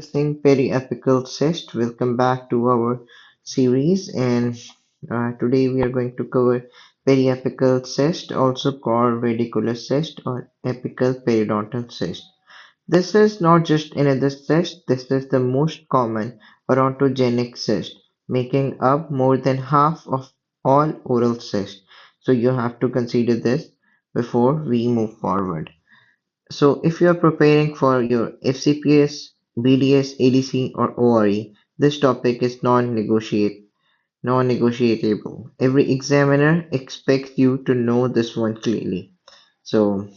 Listening Periapical Cyst. Welcome back to our series, and today we are going to cover periapical cyst, also called radicular cyst or apical periodontal cyst. This is not just another cyst, this is the most common odontogenic cyst, making up more than half of all oral cysts. So you have to consider this before we move forward. So if you are preparing for your FCPS, BDS, ADC or ORE, this topic is non-negotiable. Every examiner expects you to know this one clearly. So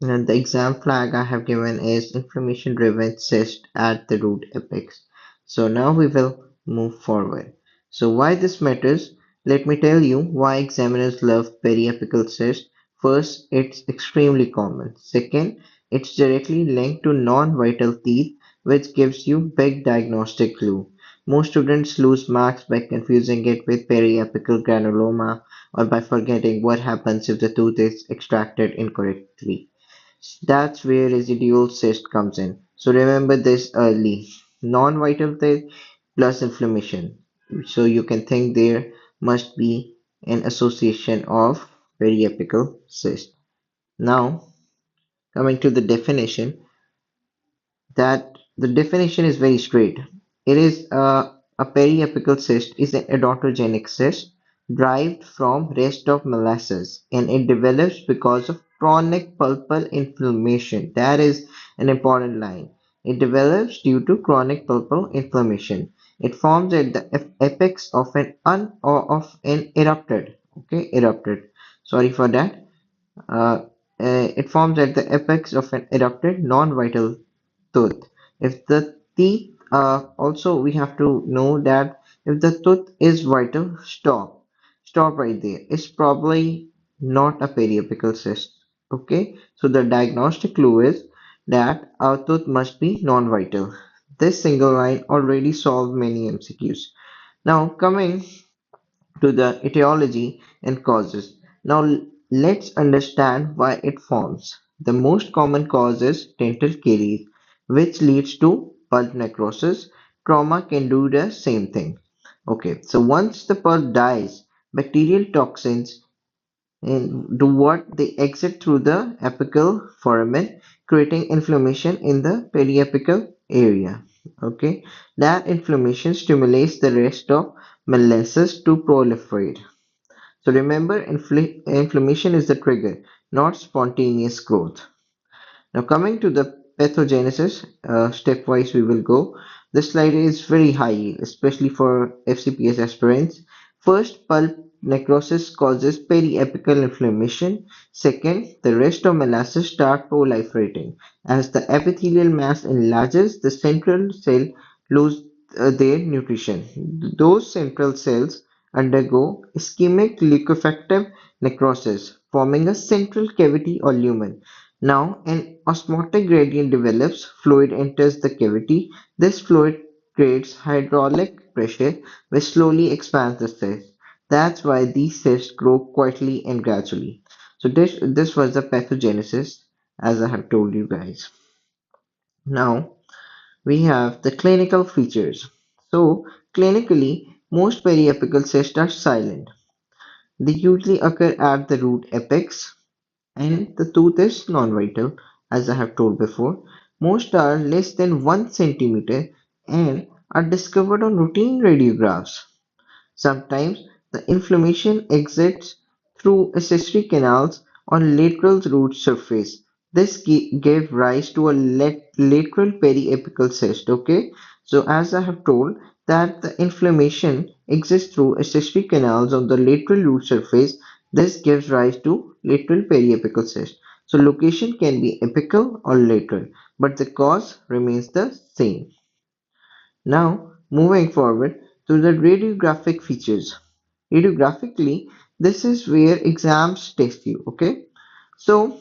the exam flag I have given is inflammation-driven cyst at the root apex. So now we will move forward. So why this matters? Let me tell you why examiners love periapical cyst. First, it's extremely common. Second, it's directly linked to non-vital teeth, which gives you big diagnostic clue. Most students lose marks by confusing it with periapical granuloma or by forgetting what happens if the tooth is extracted incorrectly. That's where residual cyst comes in. So remember this early. Non-vital teeth plus inflammation. So you can think there must be an association of periapical cyst. Now, coming to the definition, that the definition is very straight. It is a periapical cyst is an odontogenic cyst derived from rest of Malassez, and it develops because of chronic pulpal inflammation. That is an important line. It develops due to chronic pulpal inflammation. It forms at the apex of an erupted. Okay, erupted. Sorry for that. Uh, it forms at the apex of an erupted non-vital tooth. If the teeth also we have to know that if the tooth is vital, stop right there. It's probably not a periapical cyst. Okay, so the diagnostic clue is that our tooth must be non-vital. This single line already solved many MCQs. Now coming to the etiology and causes. Now let's understand why it forms. The most common cause is dental caries, which leads to pulp necrosis. Trauma can do the same thing. Okay, so once the pulp dies, bacterial toxins do what? They exit through the apical foramen, creating inflammation in the periapical area. Okay, that inflammation stimulates the rest of Malassez to proliferate. So remember, inflammation is the trigger, not spontaneous growth. Now coming to the pathogenesis, stepwise we will go. This slide is very high, especially for FCPS aspirants. First, pulp necrosis causes periapical inflammation. Second, the rest of Malassez start proliferating. As the epithelial mass enlarges, the central cell lose their nutrition. Those central cells undergo ischemic liquefactive necrosis, forming a central cavity or lumen. Now an osmotic gradient develops, fluid enters the cavity. This fluid creates hydraulic pressure which slowly expands the cyst. That's why these cysts grow quietly and gradually. So this was the pathogenesis, as I have told you guys. Now we have the clinical features. So clinically, most periapical cysts are silent. They usually occur at the root apex, and the tooth is non-vital, as I have told before. Most are less than 1 centimeter and are discovered on routine radiographs. Sometimes the inflammation exits through accessory canals on lateral root surface. This gave rise to a lateral periapical cyst. Okay, so as I have told that the inflammation exists through accessory canals on the lateral root surface, this gives rise to lateral periapical cyst. So location can be apical or lateral, but the cause remains the same. Now, moving forward to the radiographic features. Radiographically, this is where exams test you, okay? So,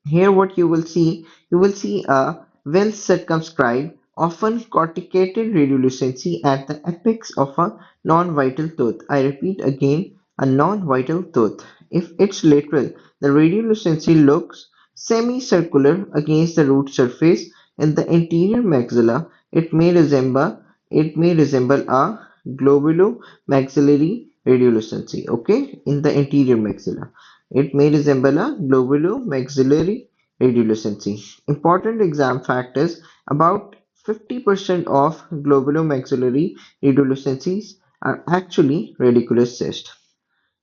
here what you will see a well circumscribed, often corticated radiolucency at the apex of a non-vital tooth. I repeat again, a non-vital tooth. If it's lateral, the radiolucency looks semicircular against the root surface in the anterior maxilla. It may resemble it may resemble a globulomaxillary radiolucency, okay, in the anterior maxilla. It may resemble a globulomaxillary radiolucency. Important exam factors: about 50% of globulomaxillary radiolucencies are actually radicular cyst.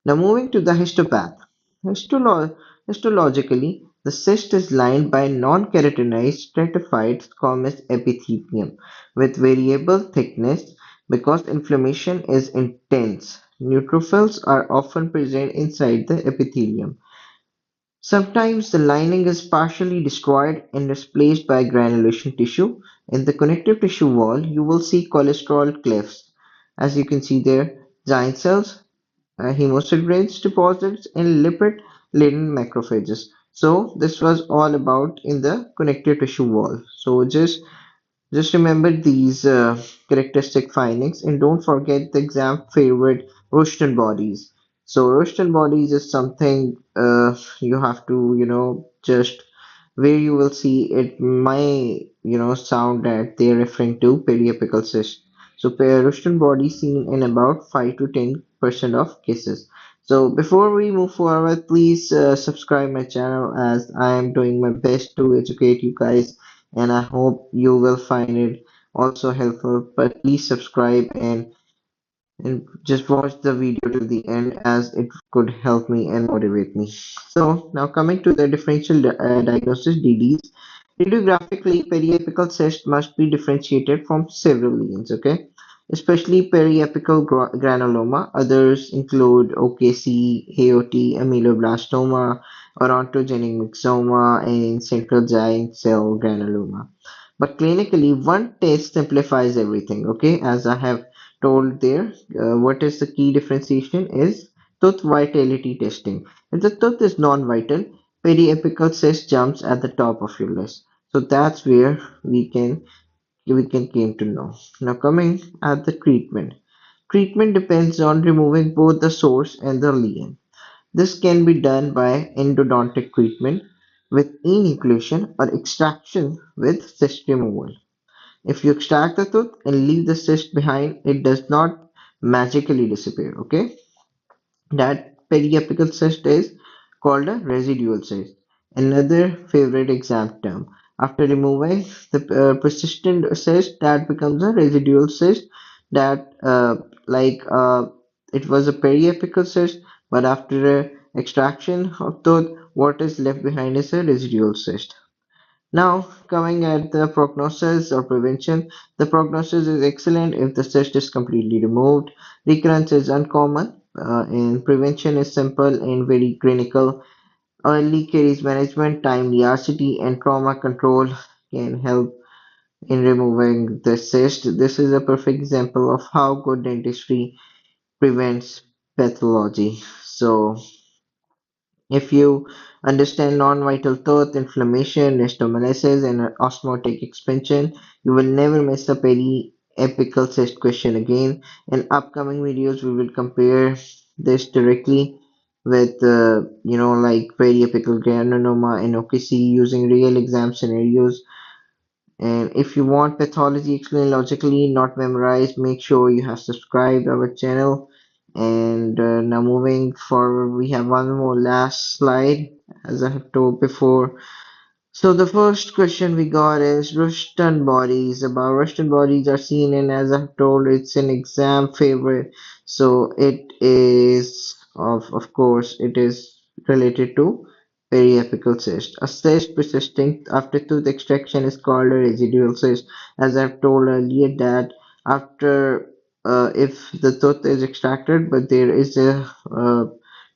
Now moving to the histopath. Histolo- Histologically, the cyst is lined by non-keratinized stratified squamous epithelium with variable thickness because inflammation is intense. Neutrophils are often present inside the epithelium. Sometimes the lining is partially destroyed and replaced by granulation tissue. In the connective tissue wall, you will see cholesterol clefts. As you can see there, giant cells, hemocyte deposits and lipid-laden macrophages. So this was all about in the connective tissue wall. So just remember these characteristic findings and don't forget the exam favorite Rushton bodies. So Rushton bodies is something you have to, just where you will see it may, sound that they are referring to periapical cyst. So Rushton body seen in about 5 to 10% of cases. So before we move forward, please subscribe my channel as I am doing my best to educate you guys and I hope you will find it also helpful. But please subscribe and just watch the video till the end as it could help me and motivate me. So now coming to the differential diagnosis DDs. Radiographically, periapical cyst must be differentiated from several lesions, okay? Especially periapical granuloma. Others include OKC, AOT, ameloblastoma, odontogenic myxoma, and central giant cell granuloma. But clinically, one test simplifies everything, okay? As I have told there, what is the key differentiation is tooth vitality testing. If the tooth is non-vital, periapical cyst jumps at the top of your list. So that's where we can came to know. Now coming at the treatment. Treatment depends on removing both the source and the lesion. This can be done by endodontic treatment with enucleation or extraction with cyst removal. If you extract the tooth and leave the cyst behind, it does not magically disappear, okay? That periapical cyst is called a residual cyst. Another favorite exam term. After removing the persistent cyst, that becomes a residual cyst that like it was a periapical cyst, but after extraction of tooth, what is left behind is a residual cyst. Now, coming at the prognosis or prevention, the prognosis is excellent if the cyst is completely removed. Recurrence is uncommon, and prevention is simple and very clinical. Early caries management, timely RCT, and trauma control can help in removing the cyst. This is a perfect example of how good dentistry prevents pathology. So, if you understand non-vital tooth, inflammation, Malassez, and osmotic expansion, you will never miss a periapical cyst question again. In upcoming videos, we will compare this directly with, like periapical granuloma and OKC using real exam scenarios. And if you want pathology explained logically, not memorized, make sure you have subscribed our channel. And now moving forward, we have one more last slide, as I have told before. So the first question we got is Rushton bodies. About Rushton bodies are seen in, as I've told, it's an exam favorite. So it is of course it is related to periapical cyst. A cyst persisting after tooth extraction is called a residual cyst. As I've told earlier that after if the tooth is extracted but there is a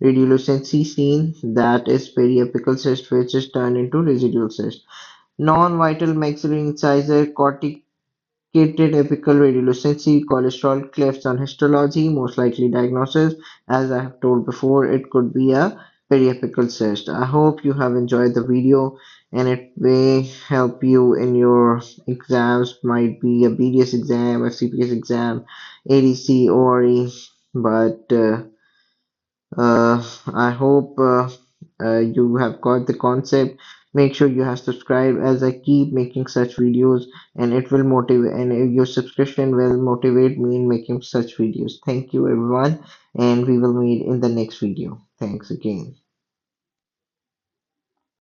radiolucency seen, that is periapical cyst, which is turned into residual cyst. Non-vital maxillary incisor, corticated apical radiolucency, cholesterol clefts on histology, most likely diagnosis. As I have told before, it could be a periapical cyst. I hope you have enjoyed the video and it may help you in your exams. Might be a BDS exam, FCPS exam, ADC, ORE, but I hope you have got the concept. Make sure you have subscribed as I keep making such videos, and it will motivate, and your subscription will motivate me in making such videos. Thank you everyone, and we will meet in the next video. Thanks again.